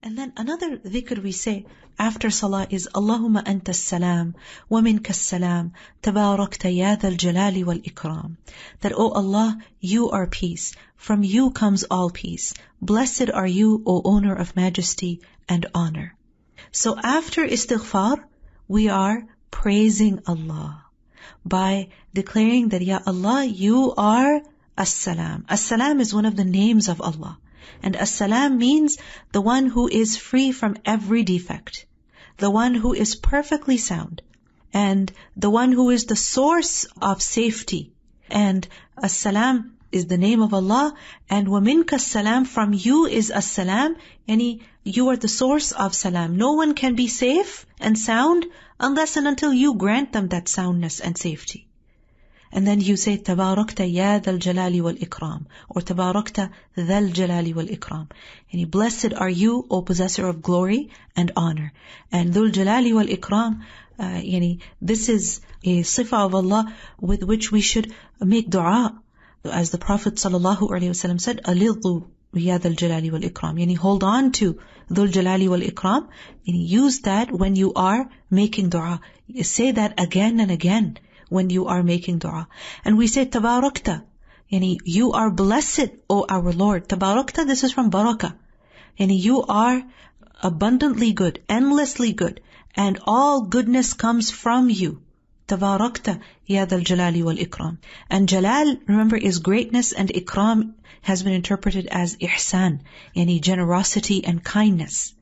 And then another dhikr we say after salah is Allahumma Antas salam wa Minkas salam tabarakta ya dhal jalali wal ikram. That, oh Allah, you are peace. From you comes all peace. Blessed are you, O owner of majesty and honor. So after istighfar, we are praising Allah by declaring that, Ya Allah, you are As-Salam. As-Salam is one of the names of Allah. And As-Salam means the one who is free from every defect, the one who is perfectly sound, and the one who is the source of safety. And As-Salam is the name of Allah, and وَمِنْكَ السَّلَامُ, from you is As-Salam, yani you are the source of salam. No one can be safe and sound unless and until you grant them that soundness and safety. And then you say, Tabarakta ya dhal jalali wal ikram, or Tabarakta dhal jalali wal ikram. Yani blessed are you, O possessor of glory and honor. And dhul jalali wal ikram, yani this is a sifa of Allah with which we should make dua. As the Prophet sallallahu alaihi wasallam said, Alidhu ya dhal jalali wal ikram. Yani hold on to dhul jalali wal ikram. Yani use that when you are making dua. Say that again and again when you are making dua. And we say Tabarakta, yani you are blessed, O our Lord. Tabarakta, this is from barakah. Yani you are abundantly good, endlessly good, and all goodness comes from you. Tabarakta ya dhal jalali wal ikram. And jalal, remember, is greatness, and ikram has been interpreted as ihsan, yani generosity and kindness.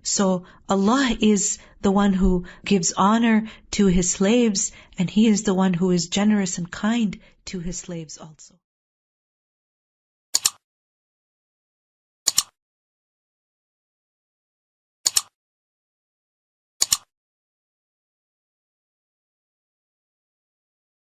So Allah is the one who gives honor to His slaves, and He is the one who is generous and kind to His slaves also.